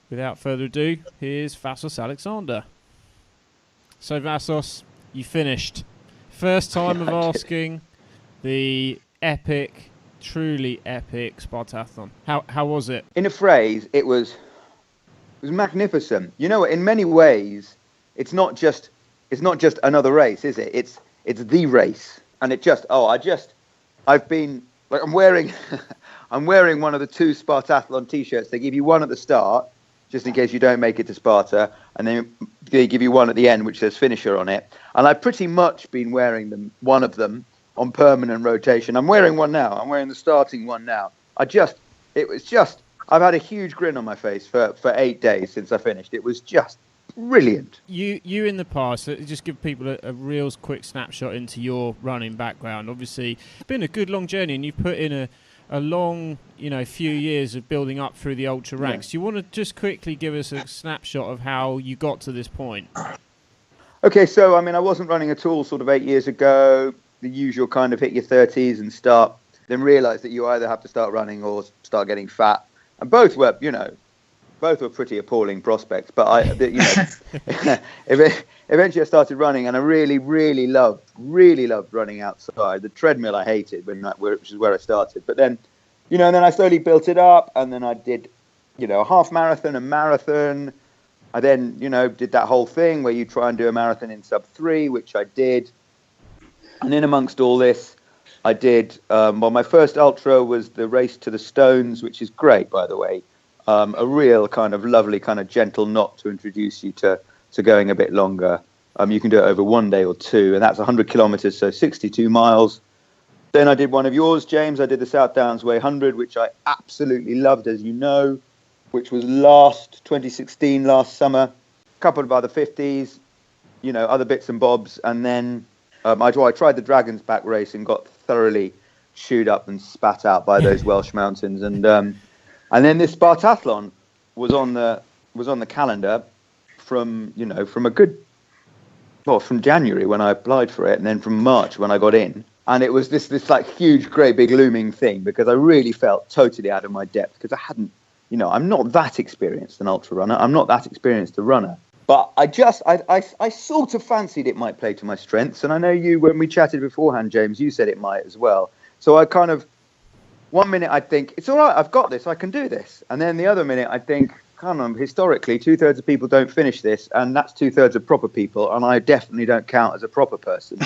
Without further ado, here's Vassos Alexander. So Vassos, you finished. First time of asking the epic, truly epic Spartathlon. How was it? In a phrase, it was magnificent. You know, in many ways, it's not just another race, is it? It's the race, and I've been like I'm wearing I'm wearing one of the 2 Spartathlon T-shirts. They give you one at the start, just in case you don't make it to Sparta, and then they give you one at the end, which says finisher on it. And I've pretty much been wearing one of them on permanent rotation. I'm wearing one now. I'm wearing the starting one now. I've had a huge grin on my face for 8 days since I finished. It was just brilliant. You in the past, just give people a real quick snapshot into your running background. Obviously, it's been a good long journey, and you've put in a long, few years of building up through the ultra ranks. Yeah. Do you want to just quickly give us a snapshot of how you got to this point? Okay, so I wasn't running at all sort of 8 years ago. The usual kind of hit your 30s and then realise that you either have to start running or start getting fat, and both were pretty appalling prospects. But eventually I started running, and I really loved running outside. The treadmill I hated, which is where I started. But then, then I slowly built it up, and then I did, a half marathon, a marathon. I then, did that whole thing where you try and do a marathon in sub 3, which I did. And in amongst all this, I did, my first ultra was the Race to the Stones, which is great, by the way. A real kind of lovely, kind of gentle knot to introduce you to going a bit longer. You can do it over 1 day or 2, and that's 100 kilometers, so 62 miles. Then I did one of yours, James. I did the South Downs Way 100, which I absolutely loved, as you know, which was 2016, last summer. A couple of other 50s, other bits and bobs. And then I tried the Dragon's Back race and got thoroughly chewed up and spat out by those Welsh mountains. And then this Spartathlon was on the calendar from January when I applied for it, and then from March when I got in. And it was this like huge, great, big looming thing, because I really felt totally out of my depth, because I hadn't, I'm not that experienced an ultra runner. I'm not that experienced a runner. But I sort of fancied it might play to my strengths. And I know when we chatted beforehand, James, you said it might as well. So I kind of, 1 minute I think, it's all right, I've got this, I can do this. And then the other minute I think, historically, 2/3 of people don't finish this, and that's 2/3 of proper people, and I definitely don't count as a proper person.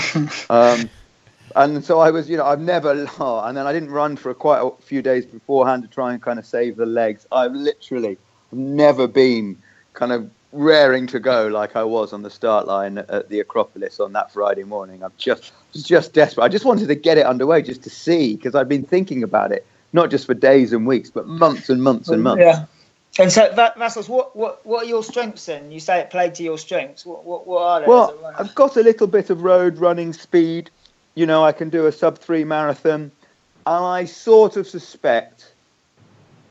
And so I was, I've never, and then I didn't run for quite a few days beforehand to try and kind of save the legs. I've never been kind of raring to go like I was on the start line at the Acropolis on that Friday morning. I was just desperate. I just wanted to get it underway just to see, because I'd been thinking about it, not just for days and weeks, but months and months and months. Yeah. And so, Vassos, what are your strengths then? You say it played to your strengths. What are they? Well, I've got a little bit of road running speed. I can do a sub 3 marathon. And I sort of suspect,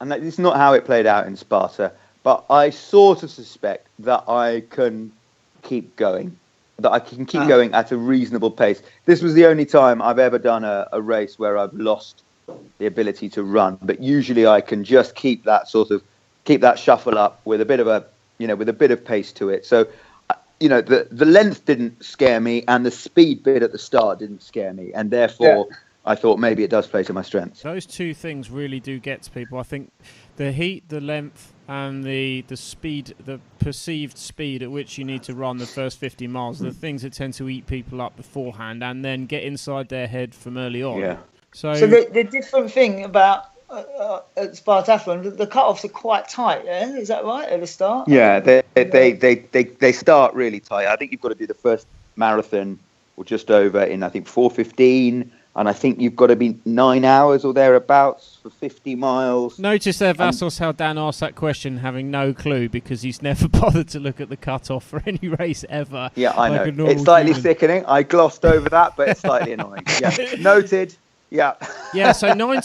and this is not how it played out in Sparta, but I sort of suspect that I can keep going, going at a reasonable pace. This was the only time I've ever done a race where I've lost the ability to run. But usually I can just keep that shuffle up with a bit of pace to it. So, the length didn't scare me, and the speed bit at the start didn't scare me, and therefore I thought maybe it does play to my strengths. Those two things really do get to people. I think the heat, the length, and the speed, the perceived speed at which you need to run the first 50 miles, are the things that tend to eat people up beforehand and then get inside their head from early on. Yeah. So the different thing about at Spartathlon, the cut-offs are quite tight. Yeah? Is that right at the start? Yeah, they start really tight. I think you've got to do the first marathon or just over in, I think, 4:15, and I think you've got to be 9 hours or thereabouts for 50 miles. Notice there, Vassos, how Dan asked that question having no clue, because he's never bothered to look at the cut-off for any race ever. Yeah, I know. It's slightly sickening. I glossed over that, but it's slightly annoying. Yeah, noted. Yeah. Yeah, so 9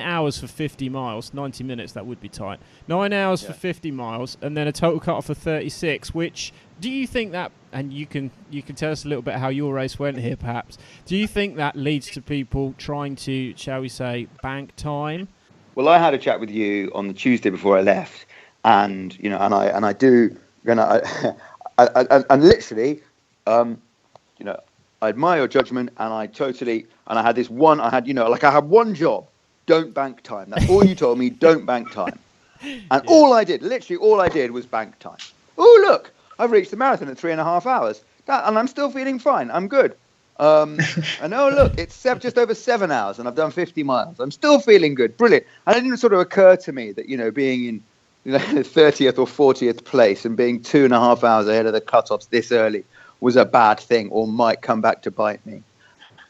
hours for 50 miles. 90 minutes, that would be tight. 9 hours for 50 miles, and then a total cut-off of 36, which, do you think that, and you can tell us a little bit how your race went here, perhaps, do you think that leads to people trying to, shall we say, bank time? Well, I had a chat with you on the Tuesday before I left, and literally, I admire your judgment, and I had this one. I had one job: don't bank time. That's all you told me. Don't bank time. And all I did was bank time. Oh, look, I've reached the marathon in 3.5 hours, and I'm still feeling fine. I'm good. And oh, look, it's just over 7 hours, and I've done 50 miles. I'm still feeling good. Brilliant. And it didn't sort of occur to me that, being in 30th or 40th place and being 2.5 hours ahead of the cutoffs this early was a bad thing or might come back to bite me.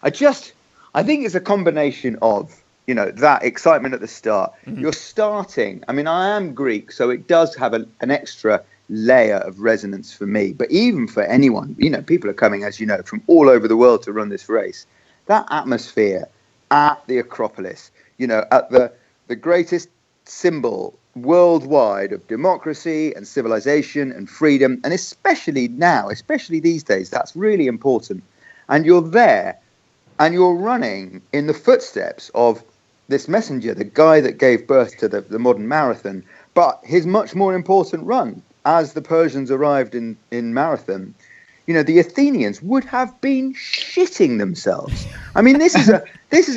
I think it's a combination of, that excitement at the start. Mm-hmm. You're starting. I mean, I am Greek, so it does have an extra layer of resonance for me. But even for anyone, people are coming, as you know, from all over the world to run this race. That atmosphere at the Acropolis, at the greatest symbol worldwide of democracy and civilization and freedom, and especially these days, that's really important. And you're there, and you're running in the footsteps of this messenger, the guy that gave birth to the modern marathon, but his much more important run. As the Persians arrived in Marathon, the Athenians would have been shitting themselves. I mean, this is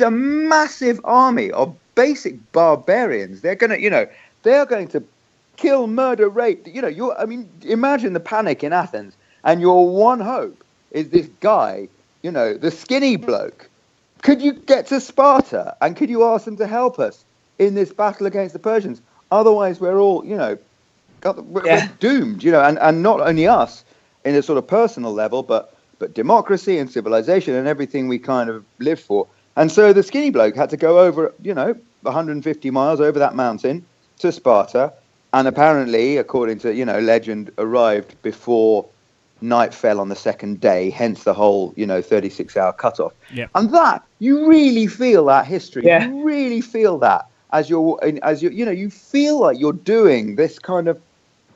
a massive army of basic barbarians. They're going to kill, murder, rape. Imagine the panic in Athens, and your one hope is this guy, the skinny bloke. Could you get to Sparta, and could you ask them to help us in this battle against the Persians? Otherwise, we're all, we're doomed, and not only us in a sort of personal level, but democracy and civilization and everything we kind of live for. And so the skinny bloke had to go over, 150 miles over that mountain to Sparta, and apparently, according to, legend, arrived before night fell on the second day, hence the whole, 36-hour cutoff. Yeah. And that, you really feel that history. Yeah. You really feel that as you feel like you're doing this kind of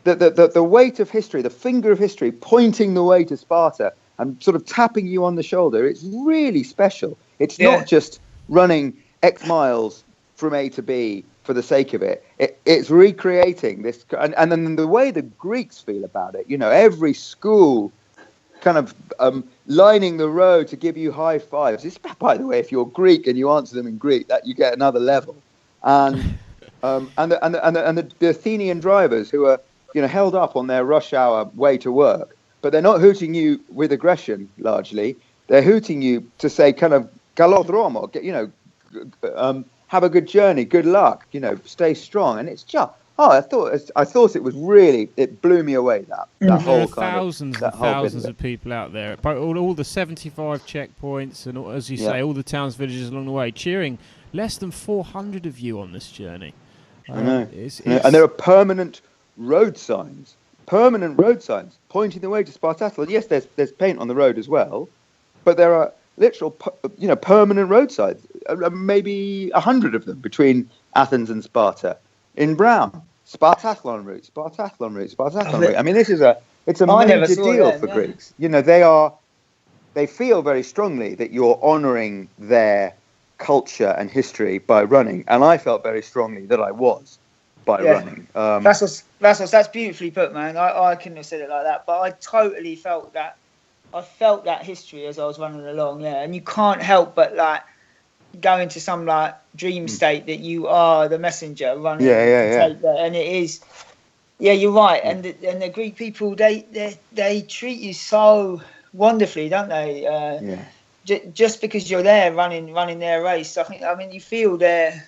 the weight of history, the finger of history pointing the way to Sparta and sort of tapping you on the shoulder. It's really special. It's not just running X miles from A to B for the sake of it. It's recreating this. And then the way the Greeks feel about it, every school kind of lining the road to give you high fives. It's, by the way, if you're Greek and you answer them in Greek, that you get another level. And the Athenian drivers who are held up on their rush hour way to work, but they're not hooting you with aggression. Largely, they're hooting you to say, kind of, "Kalodromo," have a good journey, good luck, stay strong. And it's just, I thought it was really, it blew me away. That whole kind thousands and thousands of people out there, all the 75 checkpoints, and as you say, all the towns, villages along the way, cheering. Less than 400 of you on this journey. I know. And there are permanent road signs pointing the way to Spartathlon. Yes, there's paint on the road as well, but there are literal, permanent road signs, maybe 100 of them between Athens and Sparta in brown. Spartathlon route, Spartathlon route, Spartathlon route. I mean, it's a major deal for Greeks. They feel very strongly that you're honouring their culture and history by running, and I felt very strongly that I was by running. That's beautifully put, man. I couldn't have said it like that, but I totally felt that. I felt that history as I was running along, and you can't help but go into some dream state that you are the messenger running. And it is, you're right. And the Greek people, they treat you so wonderfully, don't they? Just because you're there running their race, I mean, you feel their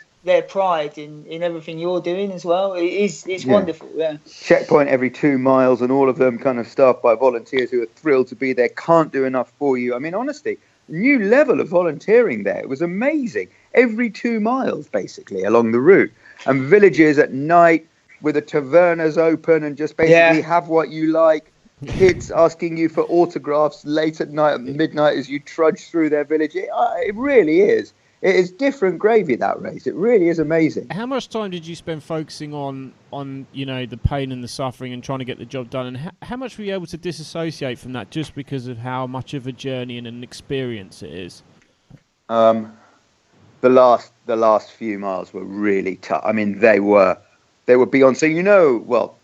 pride in everything you're doing as well. It's wonderful. Yeah. Checkpoint every 2 miles, and all of them kind of staffed by volunteers who are thrilled to be there, can't do enough for you. I mean, honestly, new level of volunteering there. It was amazing. Every 2 miles, basically, along the route, and villages at night with the tavernas open and just basically have what you like. Kids asking you for autographs late at night, at midnight, as you trudge through their village. It really is. It is different gravy, that race. It really is amazing. How much time did you spend focusing on the pain and the suffering and trying to get the job done? And how much were you able to disassociate from that just because of how much of a journey and an experience it is? The last the last few miles were really tough. I mean, they were beyond. So, well,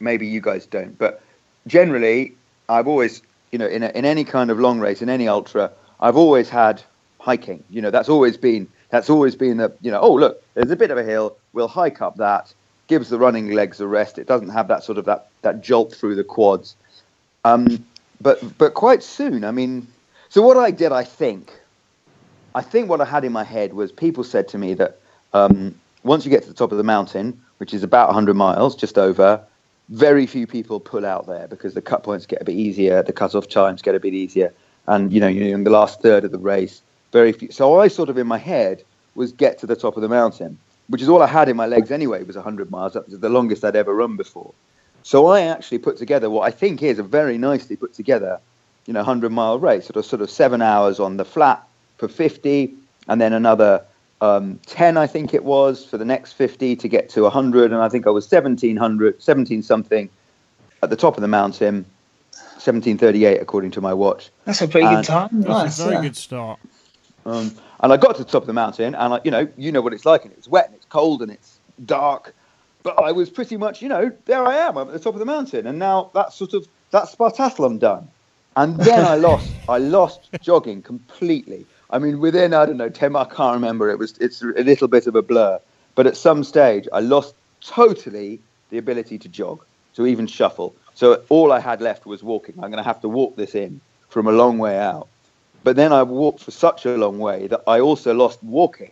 maybe you guys don't, but generally, I've always, in any kind of long race, in any ultra, I've always had hiking. That's always been the, oh, look, there's a bit of a hill. We'll hike up that. Gives the running legs a rest. It doesn't have that sort of that jolt through the quads. But quite soon, I mean, so what I did, I think what I had in my head was people said to me that once you get to the top of the mountain, which is about 100 miles, just over, very few people pull out there because the cut points get a bit easier, the cut-off times get a bit easier, and you're in the last third of the race, very few. So I sort of in my head was get to the top of the mountain, which is all I had in my legs anyway, was 100 miles. That was the longest I'd ever run before. So I actually put together what I think is a very nicely put together, 100-mile race, sort of 7 hours on the flat for 50, and then another 10, I think it was, for the next 50 to get to 100. And I think I was 17 something at the top of the mountain, 17:38 according to my watch. That's a pretty good time. That's a very good start. And I got to the top of the mountain, and you know what it's like, and it's wet, and it's cold, and it's dark. But I was pretty much, there I am, I'm at the top of the mountain, and now that's Spartathlon done. And then I lost jogging completely. I mean, within, I don't know, 10, I can't remember. It's a little bit of a blur. But at some stage, I lost totally the ability to jog, to even shuffle. So all I had left was walking. I'm going to have to walk this in from a long way out. But then I walked for such a long way that I also lost walking.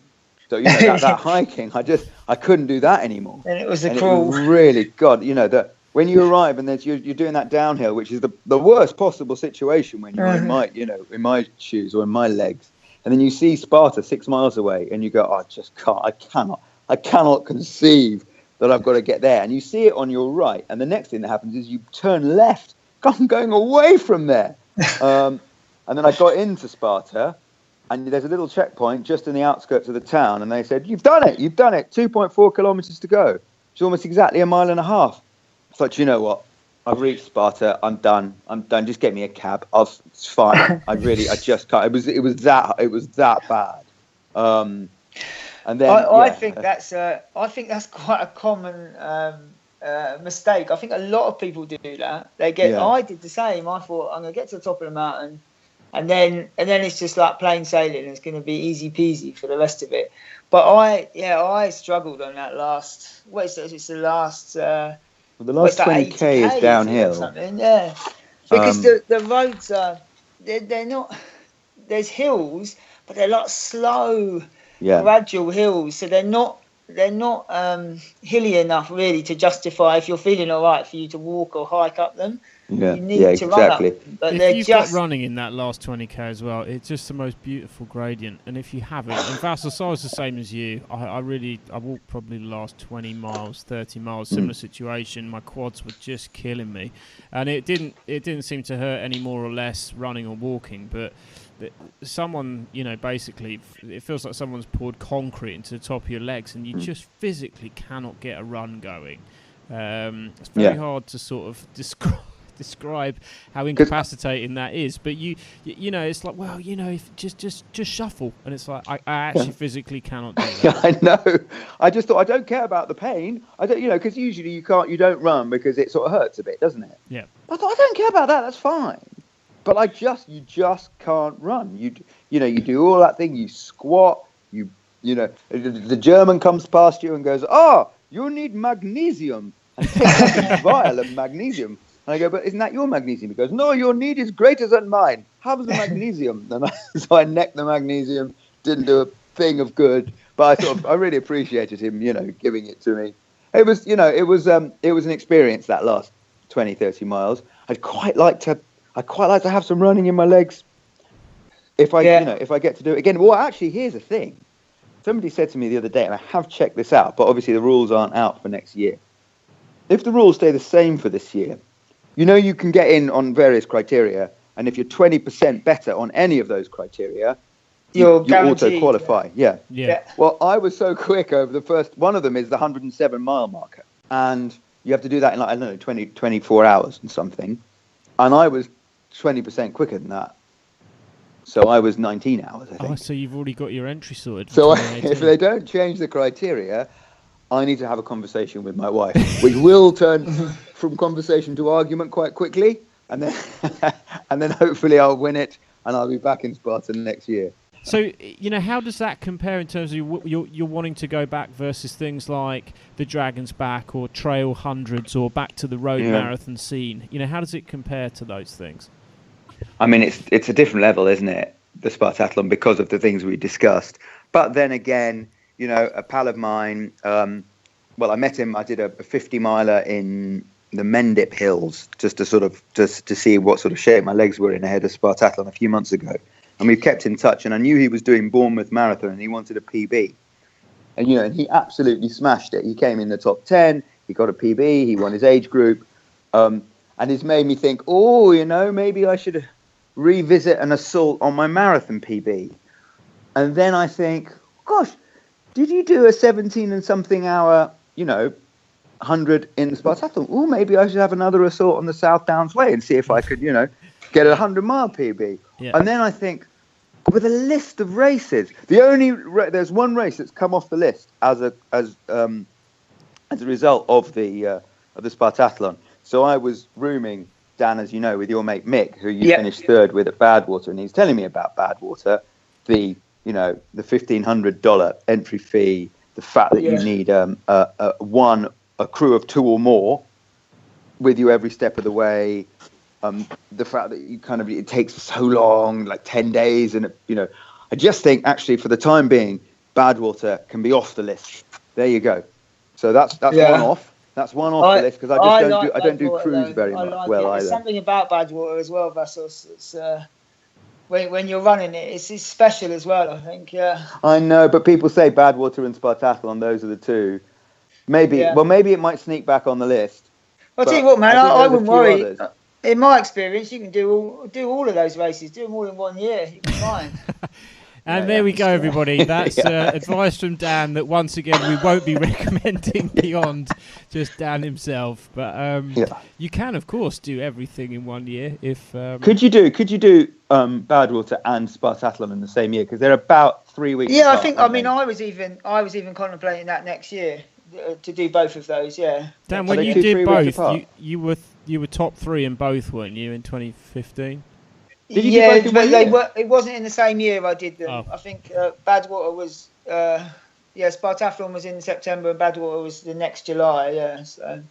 So, that hiking, I couldn't do that anymore. And it was cruel. Really, God, that when you arrive and you're doing that downhill, which is the worst possible situation when you're in my shoes or in my legs. And then you see Sparta 6 miles away and you go, I just can't, I cannot conceive that I've got to get there. And you see it on your right. And the next thing that happens is you turn left. I'm going away from there. And then I got into Sparta, and there's a little checkpoint just in the outskirts of the town. And they said, you've done it. 2.4 kilometers to go. It's almost exactly a mile and a half. I thought, you know what? I've reached Sparta. I'm done. Just get me a cab. It's fine. I just can't. It was that bad. And then I think that's quite a common mistake. I think a lot of people do that. I did the same. I thought I'm gonna get to the top of the mountain, and then it's just like plain sailing. It's gonna be easy peasy for the rest of it. But I struggled on that last. It's the last. The last 20k is downhill. Because the roads are they're not. There's hills, but they're like slow, gradual hills. So they're not hilly enough really to justify, if you're feeling all right, for you to walk or hike up them. You need to run up them. But if you've got running in that last 20k as well, it's just the most beautiful gradient. And if you haven't, and Vassos, I was the same as you. I walked probably the last 20 miles, 30 miles, similar situation. My quads were just killing me, and it didn't seem to hurt any more or less running or walking, but someone, basically, it feels like someone's poured concrete into the top of your legs, and you just physically cannot get a run going. It's very hard to sort of describe how incapacitating that is, but it's like, well, if just shuffle, and it's like I actually physically cannot do that. I know. I just thought, I don't care about the pain. I don't, because usually you don't run because it sort of hurts a bit, doesn't it? Yeah. I thought, I don't care about that. That's fine. But you just can't run. You do all that thing. You squat. The German comes past you and goes, you need magnesium, and takes a vial of magnesium. And I go, but isn't that your magnesium? He goes, no, your need is greater than mine. Have the magnesium. So I necked the magnesium. Didn't do a thing of good, but I really appreciated him, giving it to me. It was an experience, that last 20, 30 miles. I'd quite like to have some running in my legs if I get to do it again. Well, actually, here's the thing. Somebody said to me the other day, and I have checked this out, but obviously the rules aren't out for next year. If the rules stay the same for this year, you can get in on various criteria, and if you're 20% better on any of those criteria, you auto-qualify. Yeah. Well, I was so quick over the first, one of them is the 107-mile marker, and you have to do that in 24 hours and something, and I was 20% quicker than that. So I was 19 hours, I think. Oh, so you've already got your entry sorted. So if they don't change the criteria, I need to have a conversation with my wife, which will turn from conversation to argument quite quickly, and then and then hopefully I'll win it, and I'll be back in Sparta next year. So, how does that compare in terms of you're wanting to go back versus things like the Dragon's Back or Trail Hundreds or back to the road marathon scene? How does it compare to those things? I mean, it's a different level, isn't it? The Spartathlon, because of the things we discussed. But then again, a pal of mine, I met him. I did a 50 miler in the Mendip Hills just to see what sort of shape my legs were in ahead of Spartathlon a few months ago. And we've kept in touch, and I knew he was doing Bournemouth Marathon and he wanted a PB. And, and he absolutely smashed it. He came in the top 10, he got a PB, he won his age group. And it's made me think, maybe I should revisit an assault on my marathon PB. And then I think, gosh, did you do a 17 and something hour, 100 in the Spartathlon? Oh, maybe I should have another assault on the South Downs Way and see if I could, get a 100-mile PB. Yeah. And then I think, with a list of races, there's one race that's come off the list as a result of the Spartathlon. So I was rooming, Dan, as you know, with your mate Mick, who you finished third with at Badwater, and he's telling me about Badwater, the $1,500 entry fee, the fact that you need a crew of 2 or more with you every step of the way. The fact that it takes so long, like 10 days, and I just think actually for the time being, Badwater can be off the list. There you go. So that's one off. That's one off the list because I don't do cruise very much well either. There's something about Badwater as well, Vassos. It's when you're running it, it's special as well. I think. Yeah. I know, but people say Badwater and Spartathlon; those are the two. Maybe it might sneak back on the list. I'll tell you what, man. I wouldn't worry. Others. In my experience, you can do all of those races. Do them all in 1 year. You'll be fine. And there we go, everybody. That's advice from Dan that, once again, we won't be recommending beyond just Dan himself. But you can, of course, do everything in 1 year. If Could you do Badwater and Spartathlon in the same year? Because they're about 3 weeks apart, I think. I mean, I was even contemplating that next year to do both of those. Yeah. Dan, when you did both, you were top 3 in both, weren't you, in 2015? Did you do both but they were. It wasn't in the same year I did them. I think Badwater was. Spartathlon was in September, and Badwater was the next July. Yeah. So.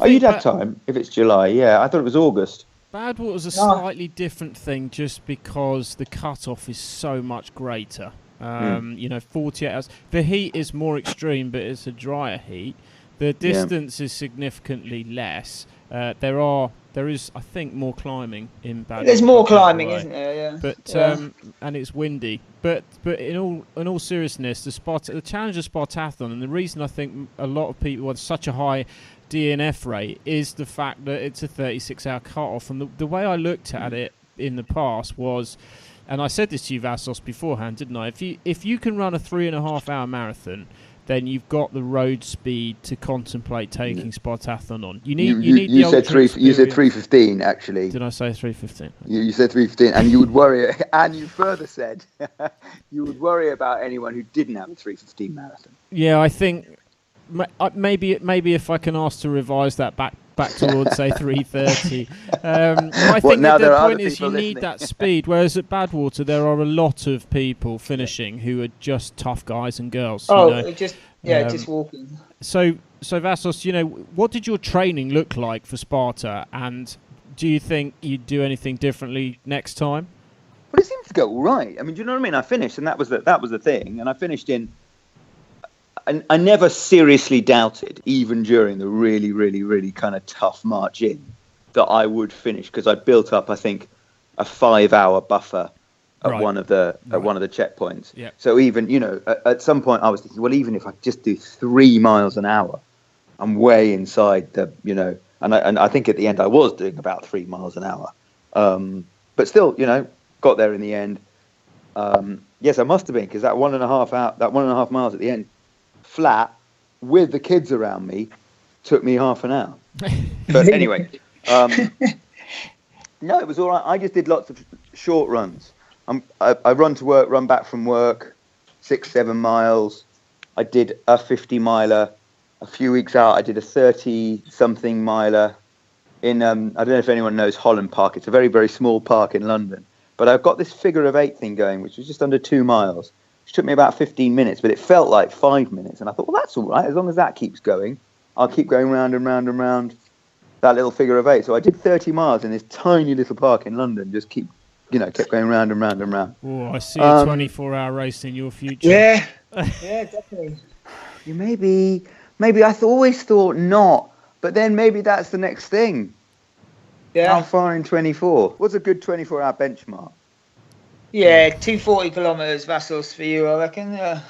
You'd have time if it's July. Yeah, I thought it was August. Badwater's a slightly different thing, just because the cutoff is so much greater. 48 hours. The heat is more extreme, but it's a drier heat. The distance is significantly less. There is, I think, more climbing in Badwater. There's more climbing, isn't there? Yeah. But and it's windy. But in all seriousness, the challenge of Spartathlon, and the reason I think a lot of people have such a high DNF rate is the fact that it's a 36-hour cut-off. And the way I looked at it in the past was, and I said this to you, Vassos, beforehand, didn't I? If you can run a 3.5-hour marathon, then you've got the road speed to contemplate taking Spartathlon on. You said 3:15 actually. Did I say 3:15? You said 3:15, and you would worry. And you further said you would worry about anyone who didn't have a 3:15 marathon. Yeah, I think maybe if I can ask to revise that back towards say 3:30. I think that the point is you need that speed. Whereas at Badwater there are a lot of people finishing who are just tough guys and girls. Just walking. So Vassos, what did your training look like for Sparta, and do you think you'd do anything differently next time? Well, it seems to go all right. I mean, do you know what I mean? I finished, and that was the thing, and I finished in. And I never seriously doubted, even during the really, really, really kind of tough march in, that I would finish, because I built up, I think, a 5-hour buffer at one of the checkpoints. Yeah. So even at some point I was thinking, well, even if I just do 3 miles an hour, I'm way inside the and I think at the end I was doing about 3 miles an hour, but still got there in the end. Yes, I must have been, because that 1.5 miles at the end, flat with the kids around me, took me half an hour. But anyway, no, it was all right. I just did lots of short runs. I run to work, run back from work, 6-7 miles. I did a 50 miler a few weeks out. I did a 30-something miler in, I don't know if anyone knows Holland Park. It's a very, very small park in London. But I've got this figure of 8 thing going, which was just under 2 miles, which took me about 15 minutes, but it felt like 5 minutes. And I thought, well, that's all right. As long as that keeps going, I'll keep going round and round and round that little figure of 8. So I did 30 miles in this tiny little park in London, just kept going round and round and round. Oh, I see a 24-hour race in your future. Yeah, yeah, definitely. Maybe I always thought not, but then maybe that's the next thing. Yeah. How far in 24? What's a good 24-hour benchmark? Yeah, 240 kilometres, Vassos, for you, I reckon. Yeah.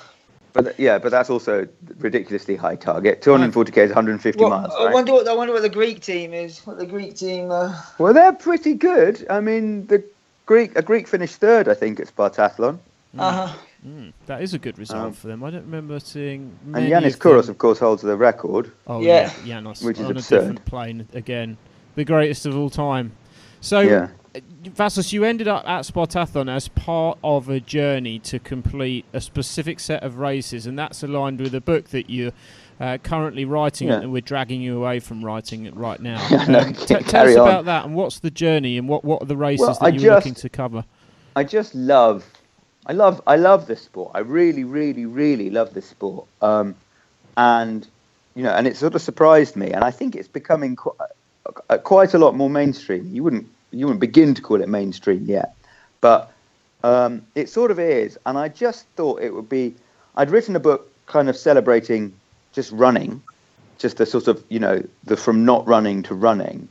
But that's also ridiculously high target. 240k is 150 miles. Right? I wonder what the Greek team is. What the Greek team? Well, they're pretty good. I mean, a Greek finished third, I think, at Spartathlon. That is a good result for them. I don't remember seeing. And Yanis Kouros, of course, holds the record. Oh yeah, Yanis, which is on absurd. A different plane again, the greatest of all time. So, Vassos, you ended up at Spartathlon as part of a journey to complete a specific set of races, and that's aligned with a book that you're currently writing, and we're dragging you away from writing it right now. Tell us about that, and what's the journey, and what are the races that you're looking to cover? I love this sport. I really, really, really love this sport. And it sort of surprised me, and I think it's becoming quite a lot more mainstream. You wouldn't begin to call it mainstream yet, but it sort of is. And I just thought it would be. I'd written a book kind of celebrating just running, just the sort of the from not running to running.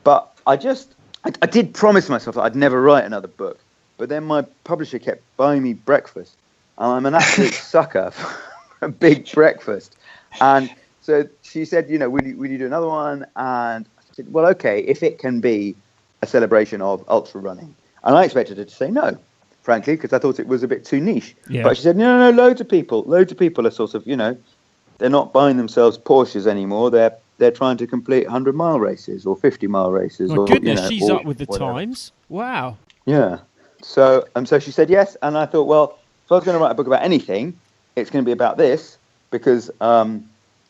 But I did promise myself that I'd never write another book. But then my publisher kept buying me breakfast, and I'm an absolute sucker for a big breakfast. And so she said, will you do another one? And I said, well, okay, if it can be a celebration of ultra running. And I expected her to say no, frankly, because I thought it was a bit too niche. Yeah. But she said, no, loads of people are sort of, they're not buying themselves Porsches anymore. They're trying to complete 100-mile races or 50-mile races. My goodness, she's up with the times. Wow. Yeah. So she said yes, and I thought, well, if I was going to write a book about anything, it's going to be about this because I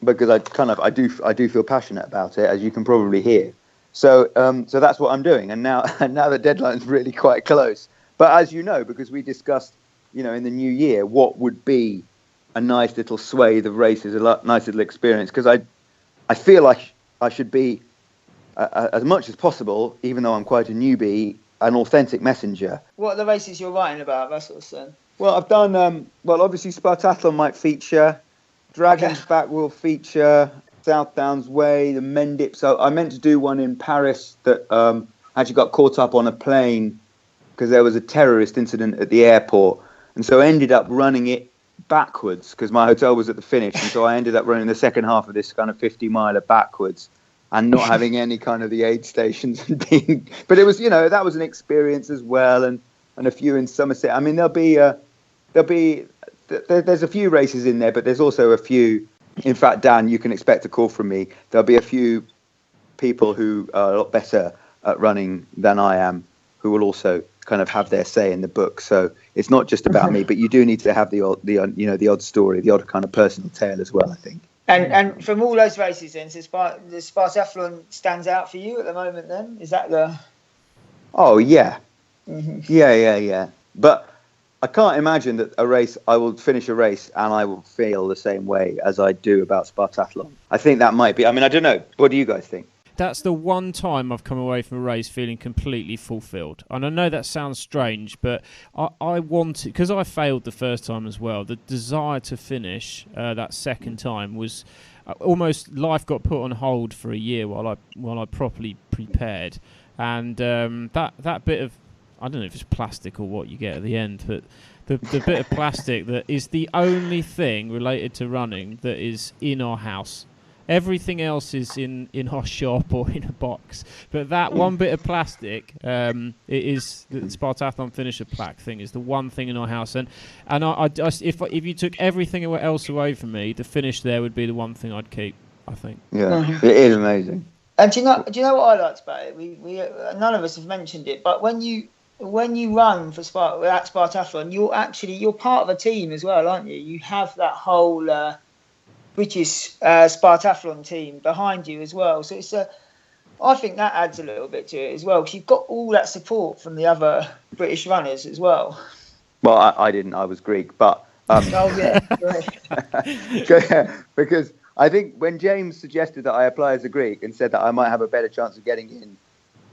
do feel passionate about it, as you can probably hear. So that's what I'm doing, and now the deadline's really quite close. But as you know, because we discussed, in the new year, what would be a nice little swathe of races, a nice little experience, because I feel like I should be as much as possible, even though I'm quite a newbie, an authentic messenger. What are the races you're writing about, Vassos, then? Well, I've done, obviously Spartathlon might feature, Dragon's Back will feature, South Downs Way, the Mendip. So I meant to do one in Paris that actually got caught up on a plane because there was a terrorist incident at the airport. And so I ended up running it backwards because my hotel was at the finish. And so I ended up running the second half of this kind of 50-miler backwards, and not having any kind of the aid stations but it was, that was an experience as well, and a few in Somerset. I mean, there's a few races in there, but there's also a few. In fact, Dan, you can expect a call from me. There'll be a few people who are a lot better at running than I am, who will also kind of have their say in the book. So it's not just about me, but you do need to have the odd story, the odd kind of personal tale as well, I think. And from all those races, then, so the Spartathlon stands out for you at the moment. Then is that the? Oh yeah, yeah. But I can't imagine that I will finish a race and I will feel the same way as I do about Spartathlon. I think that might be. I mean, I don't know. What do you guys think? That's the one time I've come away from a race feeling completely fulfilled. And I know that sounds strange, but I wanted, because I failed the first time as well, the desire to finish that second time was almost life got put on hold for a year while I properly prepared. And that bit of, I don't know if it's plastic or what you get at the end, but the bit of plastic that is the only thing related to running that is in our house. Everything else is in our shop or in a box, but that one bit of plastic, it is the Spartathlon finisher plaque thing, is the one thing in our house. And I if you took everything else away from me, the finish there would be the one thing I'd keep, I think. Yeah, it is amazing. And do you know what I liked about it? We none of us have mentioned it, but when you when you run for Spartathlon, you're part of a team as well, aren't you? You have that whole British Spartathlon team behind you as well. So I think that adds a little bit to it as well, because you've got all that support from the other British runners as well. Well, I didn't. I was Greek, but Oh yeah, right. because I think when James suggested that I apply as a Greek and said that I might have a better chance of getting in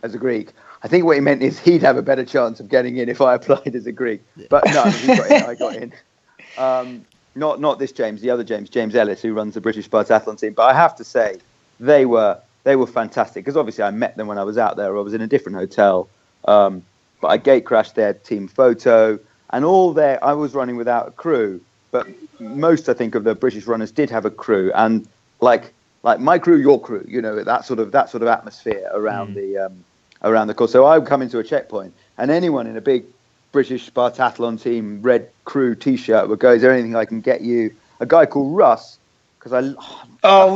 as a Greek, I think what he meant is he'd have a better chance of getting in if I applied as a Greek. But no, he got in. I got in. Not this James, the other James Ellis, who runs the British Spartathlon team. But I have to say, they were fantastic, because obviously I met them when I was out there. I was in a different hotel, but I gate crashed their team photo. And I was running without a crew, but most, I think, of the British runners did have a crew, and like my crew, your crew, that sort of atmosphere around the course. So I would come into a checkpoint, and anyone in a big British Spartathlon team red crew T-shirt would go, "Is there anything I can get you?" A guy called Russ, because I'm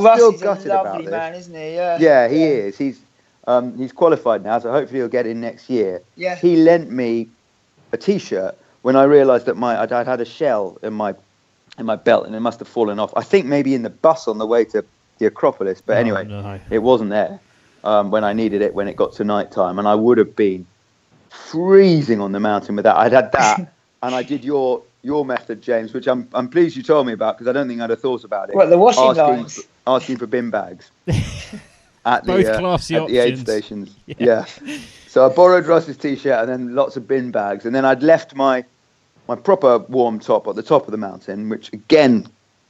Russ still is gutted a lovely about this. man, isn't he? Yeah. Yeah, he is. He's qualified now, so hopefully he'll get in next year. Yeah. He lent me a T-shirt when I realised that I'd had a shell in my belt, and it must have fallen off. I think maybe in the bus on the way to the Acropolis, but anyway, no. It wasn't there when I needed it when it got to night time, and I would have been freezing on the mountain with that. I'd had that, and I did your method, James, which I'm pleased you told me about, because I don't think I'd have thought about it. What, the washing lines? Asking for bin bags at Both the classy at the aid options. stations. Yeah. So I borrowed Russ's T-shirt and then lots of bin bags, and then I'd left my proper warm top at the top of the mountain, which again,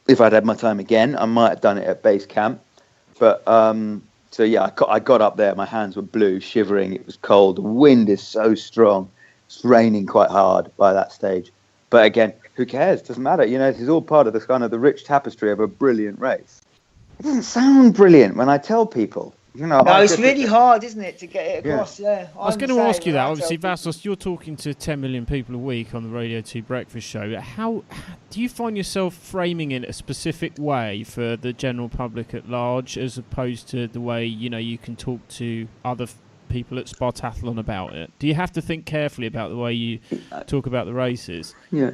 if I'd had my time again, I might have done it at base camp. But so yeah, I got up there. My hands were blue, shivering. It was cold. The wind is so strong. It's raining quite hard by that stage. But again, who cares? Doesn't matter. This is all part of the rich tapestry of a brilliant race. It doesn't sound brilliant when I tell people. No, it's really hard, isn't it, to get it across? Yeah. I was going to ask you that. Obviously, Vassos, you're talking to 10 million people a week on the Radio 2 Breakfast Show. How do you find yourself framing it a specific way for the general public at large, as opposed to the way you can talk to other people at Spartathlon about it? Do you have to think carefully about the way you talk about the races? Yeah,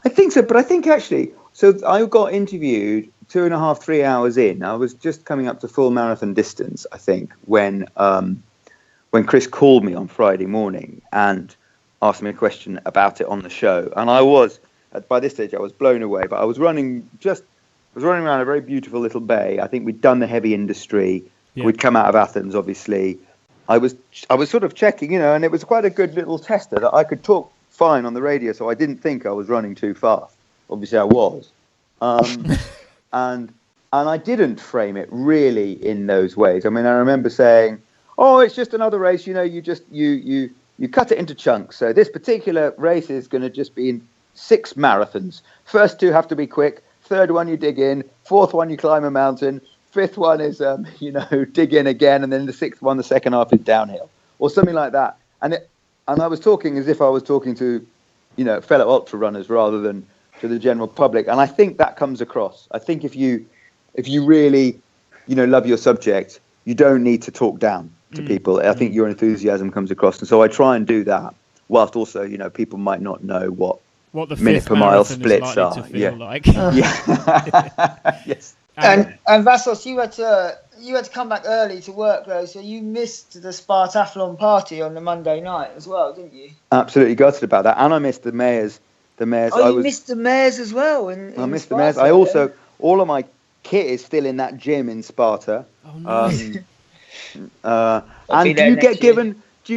I think so. But I think actually, so I got interviewed 2.5, 3 hours in. I was just coming up to full marathon distance, I think, when Chris called me on Friday morning and asked me a question about it on the show. And by this stage, I was blown away. But I was running around a very beautiful little bay. I think we'd done the heavy industry. Yeah. We'd come out of Athens, obviously. I was sort of checking, and it was quite a good little tester that I could talk fine on the radio, so I didn't think I was running too fast. Obviously, I was. And I didn't frame it really in those ways. I mean, I remember saying, "Oh, it's just another race. You cut it into chunks. So this particular race is going to just be in 6 marathons. First 2 have to be quick. Third one you dig in. Fourth one you climb a mountain. Fifth one is dig in again, and then the 6th one, the second half, is downhill, or something like that." And I was talking as if I was talking to fellow ultra runners rather than to the general public, and I think that comes across. I think if you really love your subject, you don't need to talk down to people. I think your enthusiasm comes across, and so I try and do that, whilst also people might not know what the minute per mile splits are. Like. Yes. And Vassos, you had to come back early to work though, so you missed the Spartathlon party on the Monday night as well, didn't you? Absolutely gutted about that, and I missed the mayor's. Oh, you missed the mayor's as well. I missed the mayor's. I also, all of my kit is still in that gym in Sparta. Oh, nice. And do you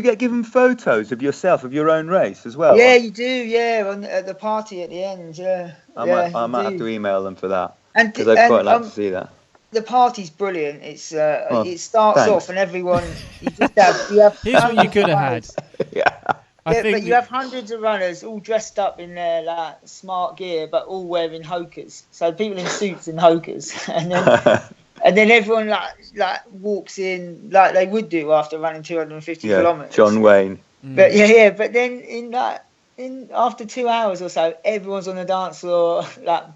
get given photos of yourself, of your own race as well? Yeah, you do. Yeah, at the party at the end. Yeah. I might have to email them for that, because I'd quite like to see that. The party's brilliant. It's it starts off and everyone you have. Here's what you could have had. Yeah. But you have hundreds of runners all dressed up in their smart gear, but all wearing hokers. So people in suits and hokers, and then everyone walks in like they would do after running 250 kilometers. John Wayne. But but then after 2 hours or so, everyone's on the dance floor,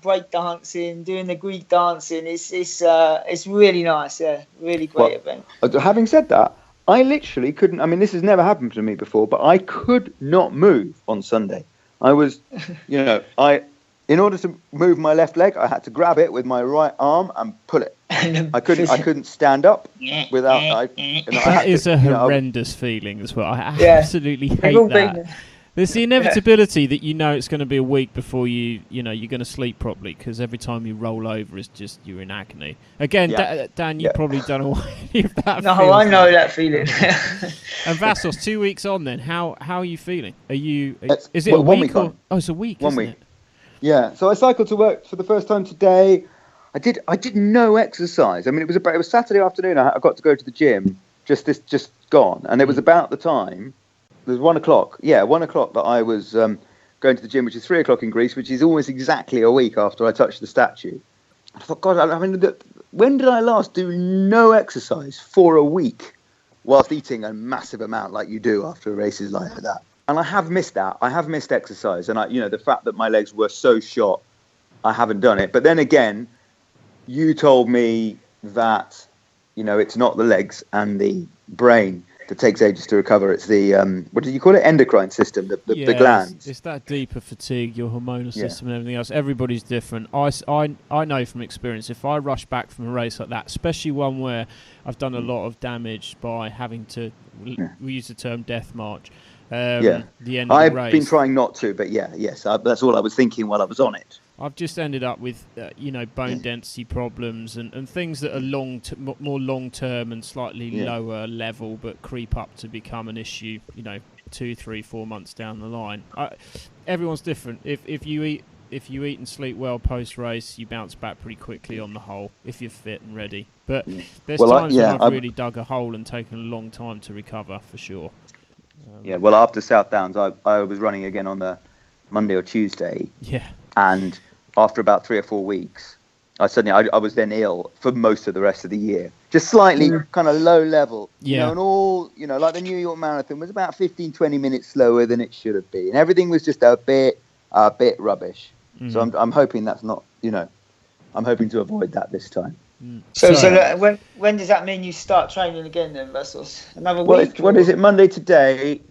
break dancing, doing the Greek dancing. It's really nice. Yeah, really great event. Having said that, I literally couldn't. I mean, this has never happened to me before, but I could not move on Sunday. I was, in order to move my left leg, I had to grab it with my right arm and pull it. I couldn't stand up without. That is a horrendous feeling as well. I absolutely hate that. There's the inevitability that it's going to be a week before you're going to sleep properly, because every time you roll over, it's just you're in agony. Again, Dan, you probably don't know any of that. No, I know that feeling. And Vassos, 2 weeks on, then how are you feeling? Is it a 1 week? week on. Oh, it's a week. 1 week. It? Yeah. So I cycled to work for the first time today. I did no exercise. I mean, it was Saturday afternoon. I got to go to the gym just gone, and it was about the time. It was 1 o'clock. Yeah, 1 o'clock that I was going to the gym, which is 3 o'clock in Greece, which is almost exactly a week after I touched the statue. I thought, God, I mean, when did I last do no exercise for a week whilst eating a massive amount like you do after races like that? And I have missed that. I have missed exercise. And, the fact that my legs were so shot, I haven't done it. But then again, you told me that, it's not the legs and the brain that takes ages to recover. It's the what did you call it? Endocrine system, the glands. It's that deeper fatigue, your hormonal system and everything else. Everybody's different. I know from experience, if I rush back from a race like that, especially one where I've done a lot of damage by having to, we use the term death march. The end of the race. I've been trying not to, but that's all I was thinking while I was on it. I've just ended up with, bone density problems and things that are more long-term and slightly lower level, but creep up to become an issue, 2, 3, 4 months down the line. Everyone's different. If you eat and sleep well post-race, you bounce back pretty quickly on the whole, if you're fit and ready. But there's times when I've really dug a hole and taken a long time to recover, for sure. After South Downs, I was running again on the Monday or Tuesday. Yeah. And after about 3 or 4 weeks, I was then ill for most of the rest of the year. Just slightly kind of low level. Yeah. And all, like the New York Marathon was about 15, 20 minutes slower than it should have been. And everything was just a bit rubbish. So I'm hoping that's not, I'm hoping to avoid that this time. So when does that mean you start training again then, Vassos? Another week? What is it, Monday today?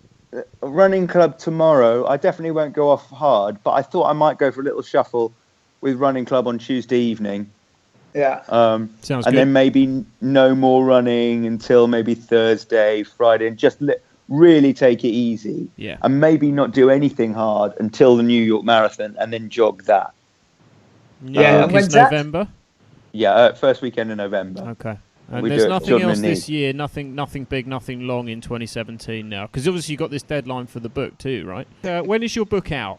Running club tomorrow. I definitely won't go off hard, but I thought I might go for a little shuffle with running club on Tuesday evening. Yeah. Sounds good. And then maybe no more running until maybe Thursday, Friday, and just really take it easy. Yeah. And maybe not do anything hard until the New York Marathon, and then jog that. Yeah. When's November? Yeah, first weekend in November. Okay. And there's nothing else this year, nothing big, nothing long in 2017 now. Because obviously you've got this deadline for the book too, right? When is your book out?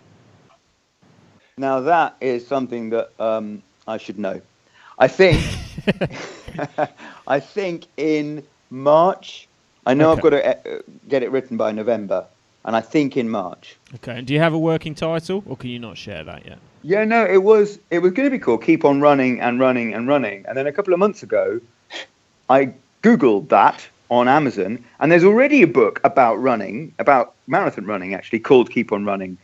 Now that is something that I should know. I think I think in March. I know I've got to get it written by November, and I think in March. Okay. And do you have a working title, or can you not share that yet? Yeah, no, it was going to be called Keep On Running and Running and Running. And then a couple of months ago, I Googled that on Amazon, and there's already a book about marathon running, actually, called Keep On Running.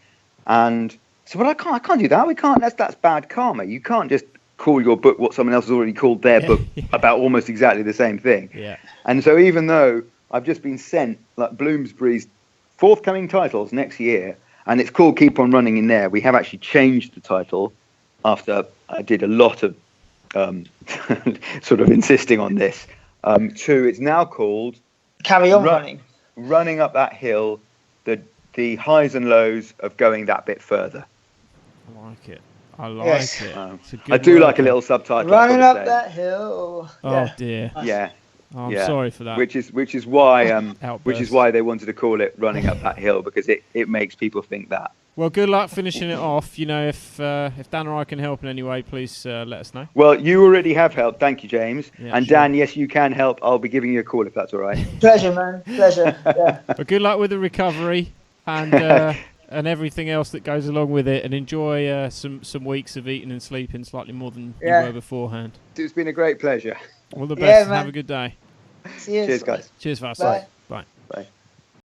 And so, I can't do that. We can't. That's bad karma. You can't just call your book what someone else has already called their book about almost exactly the same thing. Yeah. And so, even though I've just been sent like Bloomsbury's forthcoming titles next year, and it's called Keep On Running in there, we have actually changed the title after I did a lot of sort of insisting on this. It's now called Carry On Running. Running Up That Hill, the highs and lows of going that bit further. I like it. It. I do like a little subtitle. Running up that hill. Oh dear. Yeah. Oh, I'm sorry for that. Which is why they wanted to call it Running Up That Hill, because it makes people think that. Well, good luck finishing it off. If Dan or I can help in any way, please let us know. Well, you already have helped. Thank you, James. Yeah, and sure. Dan, yes, you can help. I'll be giving you a call if that's all right. Pleasure, man. Pleasure. Yeah. Well, good luck with the recovery and everything else that goes along with it, and enjoy some weeks of eating and sleeping slightly more than you were beforehand. It's been a great pleasure. All the best. Have a good day. See you. Cheers, guys. Cheers, Vassos. Bye. Bye. Bye.